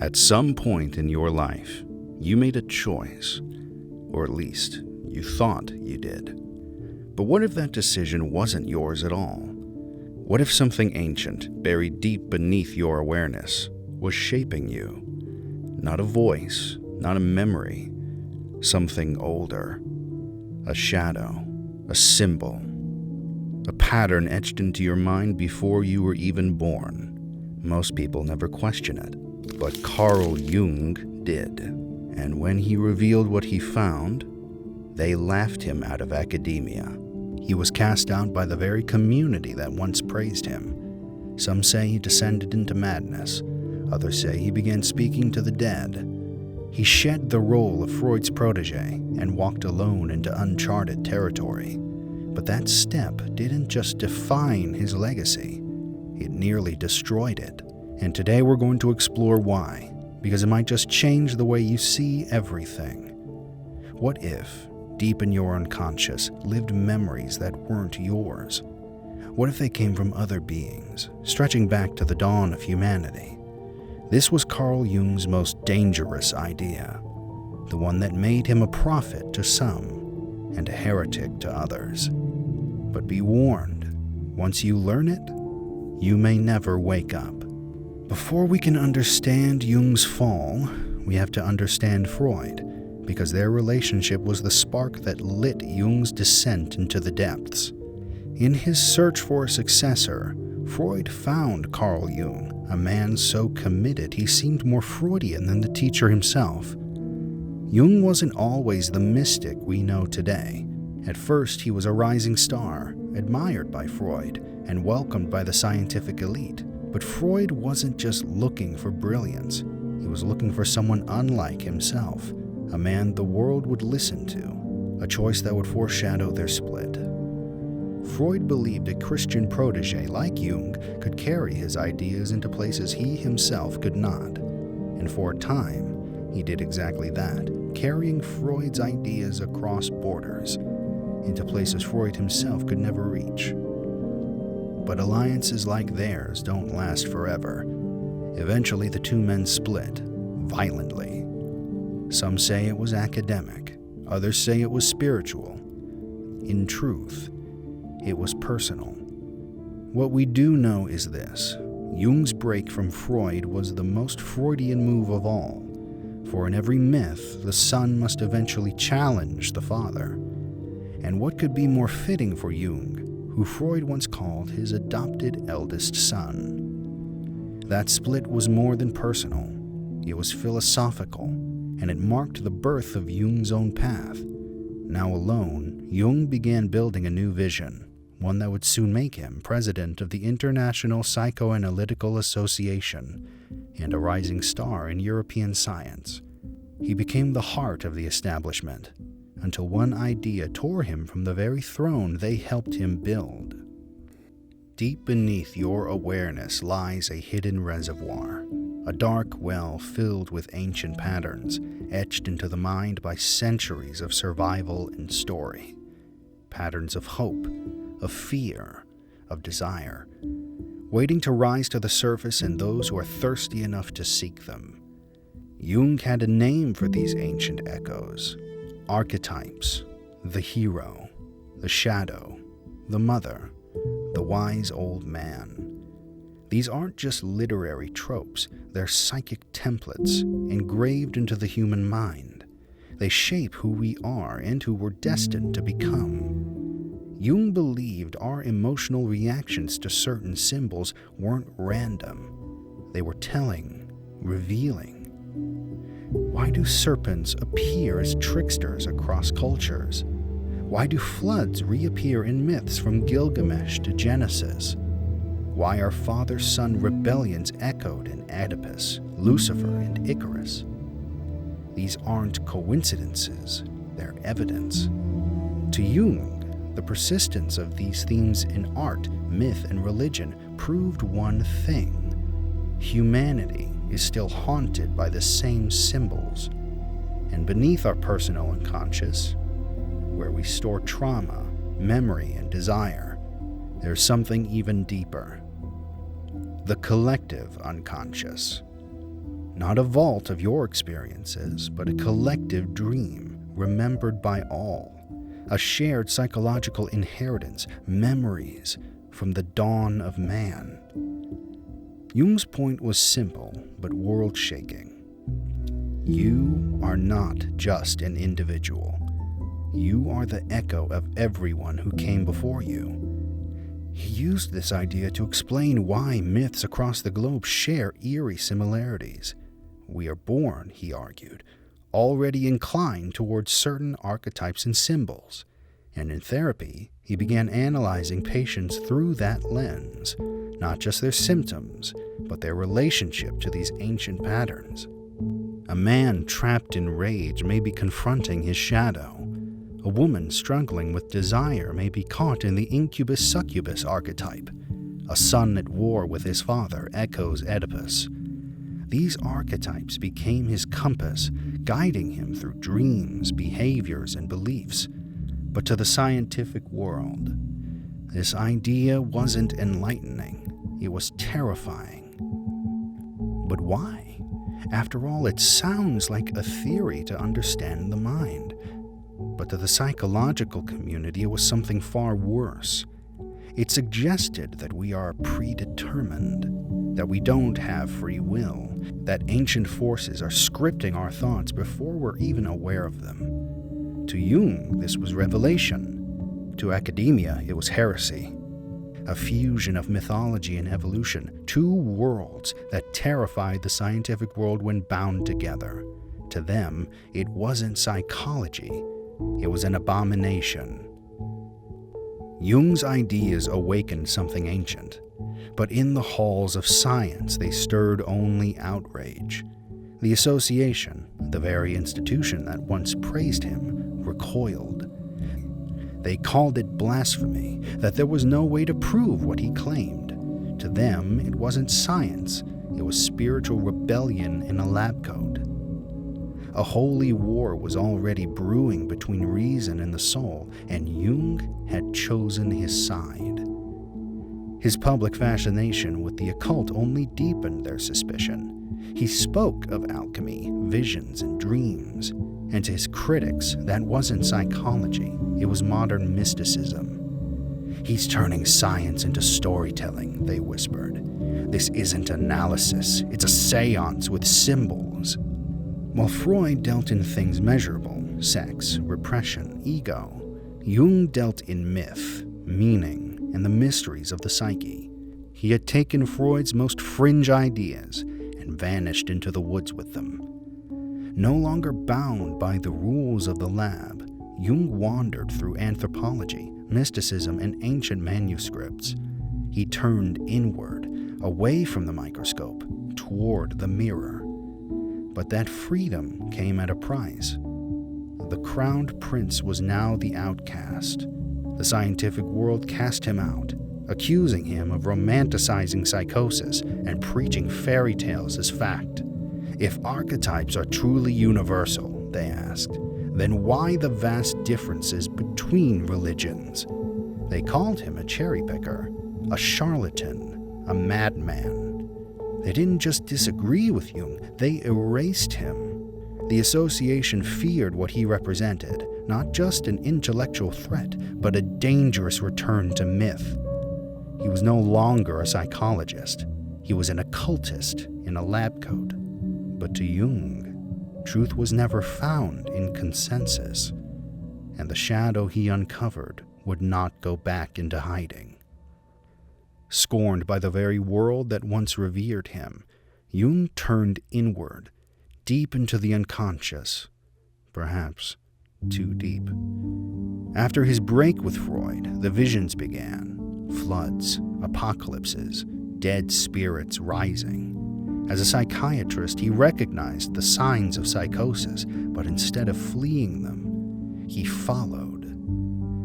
At some point in your life, you made a choice, or at least you thought you did. But what if that decision wasn't yours at all? What if something ancient, buried deep beneath your awareness, was shaping you? Not a voice, not a memory, something older. A shadow, a symbol, a pattern etched into your mind before you were even born. Most people never question it, but Carl Jung did. And when he revealed what he found, they laughed him out of academia. He was cast out by the very community that once praised him. Some say he descended into madness. Others say he began speaking to the dead. He shed the role of Freud's protege and walked alone into uncharted territory. But that step didn't just define his legacy, it nearly destroyed it. And today we're going to explore why, because it might just change the way you see everything. What if, deep in your unconscious, lived memories that weren't yours? What if they came from other beings, stretching back to the dawn of humanity? This was Carl Jung's most dangerous idea, the one that made him a prophet to some and a heretic to others. But be warned, once you learn it, you may never wake up. Before we can understand Jung's fall, we have to understand Freud, because their relationship was the spark that lit Jung's descent into the depths. In his search for a successor, Freud found Carl Jung, a man so committed he seemed more Freudian than the teacher himself. Jung wasn't always the mystic we know today. At first, he was a rising star, admired by Freud and welcomed by the scientific elite. But Freud wasn't just looking for brilliance. He was looking for someone unlike himself, a man the world would listen to, a choice that would foreshadow their split. Freud believed a Christian protege like Jung could carry his ideas into places he himself could not. And for a time, he did exactly that, carrying Freud's ideas across borders, into places Freud himself could never reach. But alliances like theirs don't last forever. Eventually, the two men split, violently. Some say it was academic, others say it was spiritual. In truth, it was personal. What we do know is this: Jung's break from Freud was the most Freudian move of all. For in every myth, the son must eventually challenge the father. And what could be more fitting for Jung, who Freud once called his adopted eldest son? That split was more than personal. It was philosophical, and it marked the birth of Jung's own path. Now alone, Jung began building a new vision, one that would soon make him president of the International Psychoanalytical Association and a rising star in European science. He became the heart of the establishment, until one idea tore him from the very throne they helped him build. Deep beneath your awareness lies a hidden reservoir, a dark well filled with ancient patterns, etched into the mind by centuries of survival and story. Patterns of hope, of fear, of desire, waiting to rise to the surface in those who are thirsty enough to seek them. Jung had a name for these ancient echoes: archetypes, the hero, the shadow, the mother, the wise old man. These aren't just literary tropes, they're psychic templates engraved into the human mind. They shape who we are and who we're destined to become. Jung believed our emotional reactions to certain symbols weren't random. They were telling, revealing. Why do serpents appear as tricksters across cultures? Why do floods reappear in myths from Gilgamesh to Genesis? Why are father-son rebellions echoed in Oedipus, Lucifer, and Icarus? These aren't coincidences, they're evidence. To Jung, the persistence of these themes in art, myth, and religion proved one thing: humanity is still haunted by the same symbols. And beneath our personal unconscious, where we store trauma, memory, and desire, there's something even deeper: the collective unconscious. not a vault of your experiences, but a collective dream remembered by all, a shared psychological inheritance, memories from the dawn of man. Jung's point was simple but world-shaking. You are not just an individual. You are the echo of everyone who came before you. He used this idea to explain why myths across the globe share eerie similarities. We are born, he argued, already inclined towards certain archetypes and symbols, and in therapy, he began analyzing patients through that lens, not just their symptoms, but their relationship to these ancient patterns. A man trapped in rage may be confronting his shadow. A woman struggling with desire may be caught in the incubus-succubus archetype. A son at war with his father echoes Oedipus. These archetypes became his compass, guiding him through dreams, behaviors, and beliefs. But to the scientific world, this idea wasn't enlightening. It was terrifying. But why? After all, it sounds like a theory to understand the mind. But to the psychological community, it was something far worse. It suggested that we are predetermined, that we don't have free will, that ancient forces are scripting our thoughts before we're even aware of them. To Jung, this was revelation. To academia, it was heresy. A fusion of mythology and evolution, two worlds that terrified the scientific world when bound together. To them, it wasn't psychology. It was an abomination. Jung's ideas awakened something ancient, but in the halls of science they stirred only outrage. The association, the very institution that once praised him, recoiled. They called it blasphemy, that there was no way to prove what he claimed. To them, it wasn't science, it was spiritual rebellion in a lab coat. A holy war was already brewing between reason and the soul, and Jung had chosen his side. His public fascination with the occult only deepened their suspicion. He spoke of alchemy, visions, and dreams, and to his critics, that wasn't psychology, it was modern mysticism. He's turning science into storytelling, they whispered. This isn't analysis, it's a seance with symbols. While Freud dealt in things measurable, sex, repression, ego, Jung dealt in myth, meaning, and the mysteries of the psyche. He had taken Freud's most fringe ideas and vanished into the woods with them. No longer bound by the rules of the lab, Jung wandered through anthropology, mysticism, and ancient manuscripts. He turned inward, away from the microscope, toward the mirror. But that freedom came at a price. The crowned prince was now the outcast. The scientific world cast him out, accusing him of romanticizing psychosis and preaching fairy tales as fact. If archetypes are truly universal, they asked, then why the vast differences between religions? They called him a cherry picker, a charlatan, a madman. They didn't just disagree with Jung, they erased him. The association feared what he represented, not just an intellectual threat, but a dangerous return to myth. He was no longer a psychologist. He was an occultist in a lab coat. But to Jung, truth was never found in consensus, and the shadow he uncovered would not go back into hiding. Scorned by the very world that once revered him, Jung turned inward, deep into the unconscious, perhaps too deep. After his break with Freud, the visions began. Floods, apocalypses, dead spirits rising. As a psychiatrist, he recognized the signs of psychosis, but instead of fleeing them, he followed.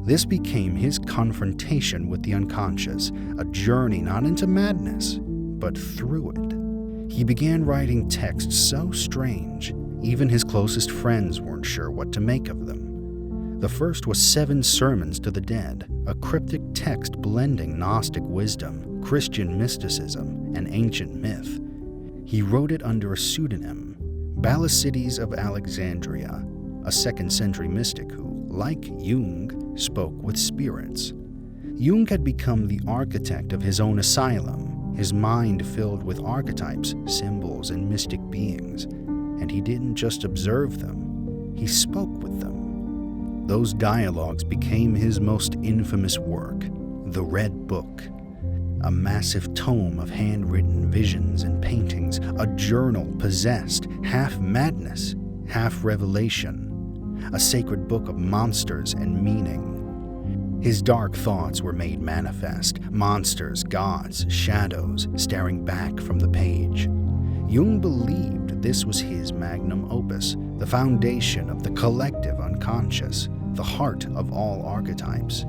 This became his confrontation with the unconscious, a journey not into madness, but through it. He began writing texts so strange, even his closest friends weren't sure what to make of them. The first was 7 Sermons to the Dead, a cryptic text blending Gnostic wisdom, Christian mysticism, and ancient myth. He wrote it under a pseudonym, Balacides of Alexandria, a 2nd century mystic who, like Jung, spoke with spirits. Jung had become the architect of his own asylum, his mind filled with archetypes, symbols, and mystic beings, and he didn't just observe them, he spoke with them. Those dialogues became his most infamous work, the Red Book, a massive tome of handwritten visions and paintings, a journal possessed, half madness, half revelation, a sacred book of monsters and meaning. His dark thoughts were made manifest, monsters, gods, shadows staring back from the page. Jung believed this was his magnum opus, the foundation of the collective unconscious, the heart of all archetypes.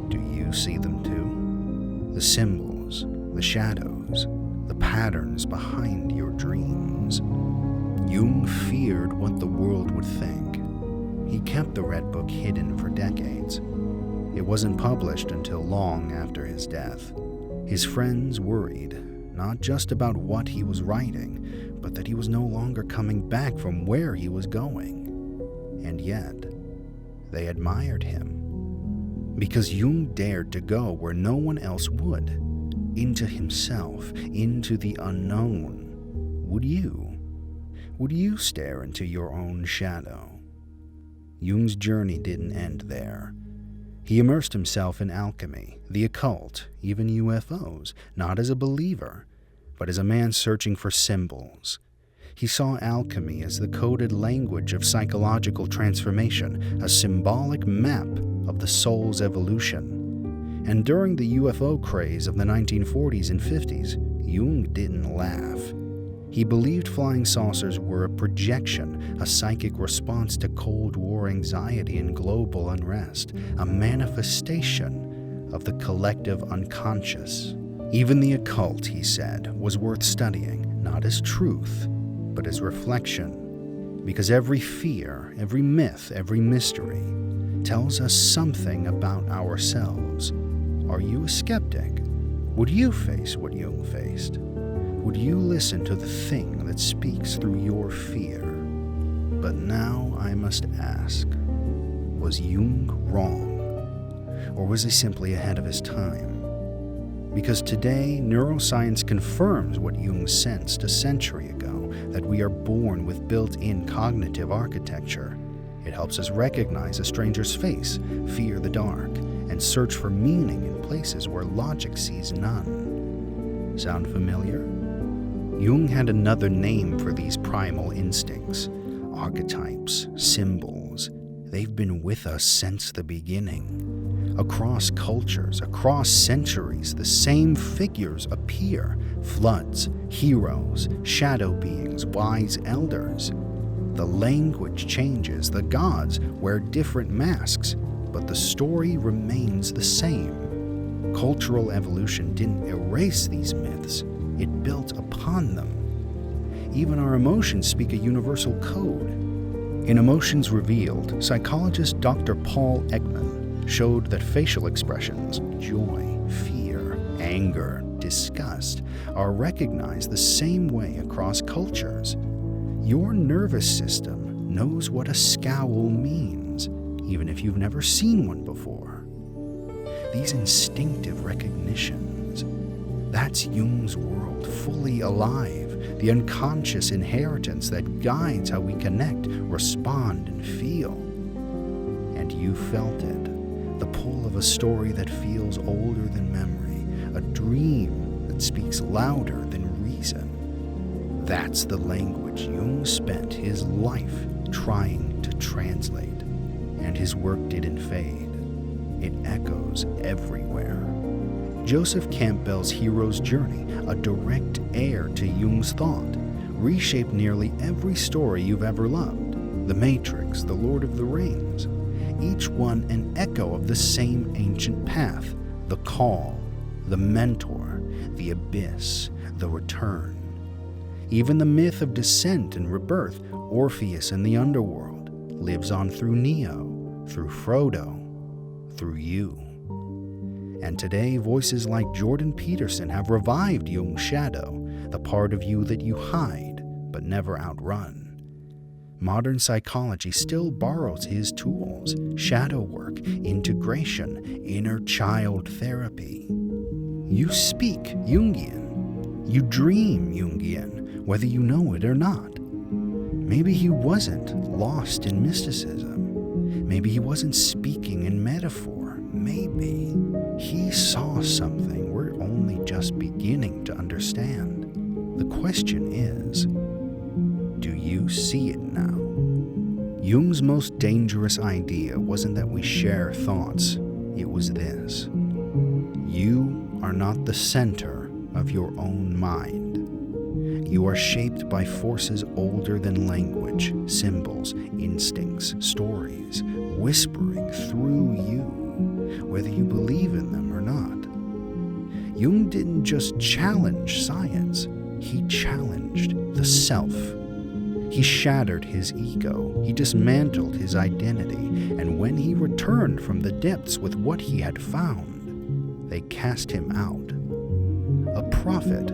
Do you see them too? The symbols, the shadows, the patterns behind your dreams. Jung feared what the world would think. He kept the Red Book hidden for decades. It wasn't published until long after his death. His friends worried, not just about what he was writing, but that he was no longer coming back from where he was going. And yet, they admired him. Because Jung dared to go where no one else would, into himself, into the unknown. Would you? Would you stare into your own shadow? Jung's journey didn't end there. He immersed himself in alchemy, the occult, even UFOs, not as a believer, but as a man searching for symbols. He saw alchemy as the coded language of psychological transformation, a symbolic map of the soul's evolution. And during the UFO craze of the 1940s and 50s, Jung didn't laugh. He believed flying saucers were a projection, a psychic response to Cold War anxiety and global unrest, a manifestation of the collective unconscious. Even the occult, he said, was worth studying, not as truth, but as reflection. Because every fear, every myth, every mystery tells us something about ourselves. Are you a skeptic? Would you face what Jung faced? Would you listen to the thing that speaks through your fear? But now I must ask, was Jung wrong? Or was he simply ahead of his time? Because today, neuroscience confirms what Jung sensed a century ago, that we are born with built-in cognitive architecture. It helps us recognize a stranger's face, fear the dark, and search for meaning in places where logic sees none. Sound familiar? Jung had another name for these primal instincts, archetypes, symbols. They've been with us since the beginning. Across cultures, across centuries, the same figures appear: floods, heroes, shadow beings, wise elders. The language changes, the gods wear different masks, but the story remains the same. Cultural evolution didn't erase these myths. It built upon them. Even our emotions speak a universal code. In Emotions Revealed, psychologist Dr. Paul Ekman showed that facial expressions, joy, fear, anger, disgust, are recognized the same way across cultures. Your nervous system knows what a scowl means, even if you've never seen one before. These instinctive recognitions, that's Jung's world, fully alive, the unconscious inheritance that guides how we connect, respond, and feel. And you felt it, the pull of a story that feels older than memory, a dream that speaks louder than reason. That's the language Jung spent his life trying to translate, and his work didn't fade. It echoes everywhere. Joseph Campbell's hero's journey, a direct heir to Jung's thought, reshaped nearly every story you've ever loved. The Matrix, The Lord of the Rings, each one an echo of the same ancient path: the call, the mentor, the abyss, the return. Even the myth of descent and rebirth, Orpheus and the underworld, lives on through Neo, through Frodo, through you. And today, voices like Jordan Peterson have revived Jung's shadow, the part of you that you hide but never outrun. Modern psychology still borrows his tools: shadow work, integration, inner child therapy. You speak Jungian. You dream Jungian, whether you know it or not. Maybe he wasn't lost in mysticism. Maybe he wasn't speaking in metaphor. Maybe he saw something we're only just beginning to understand. The question is, do you see it now? Jung's most dangerous idea wasn't that we share thoughts. It was this: you are not the center of your own mind. You are shaped by forces older than language, symbols, instincts, stories, whispering through you, whether you believe in them or not. Jung didn't just challenge science, he challenged the self. He shattered his ego, he dismantled his identity, and when he returned from the depths with what he had found, they cast him out. A prophet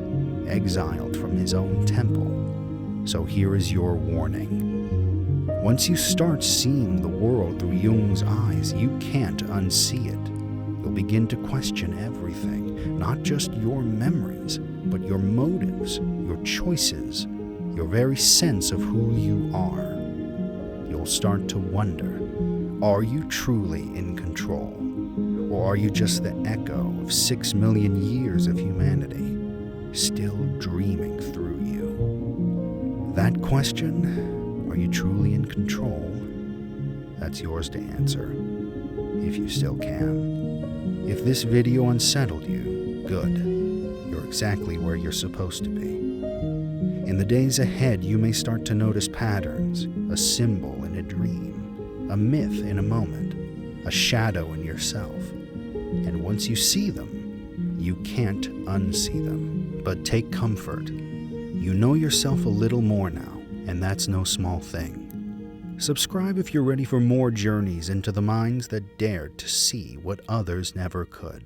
exiled from his own temple. So here is your warning. Once you start seeing the world through Jung's eyes, you can't unsee it. You'll begin to question everything, not just your memories, but your motives, your choices, your very sense of who you are. You'll start to wonder, are you truly in control? Or are you just the echo of 6 million years of humanity, still dreaming through you? That question, are you truly in control? That's yours to answer, if you still can. If this video unsettled you, good. You're exactly where you're supposed to be. In the days ahead, you may start to notice patterns, a symbol in a dream, a myth in a moment, a shadow in yourself. And once you see them, you can't unsee them. But take comfort. You know yourself a little more now, and that's no small thing. Subscribe if you're ready for more journeys into the minds that dared to see what others never could.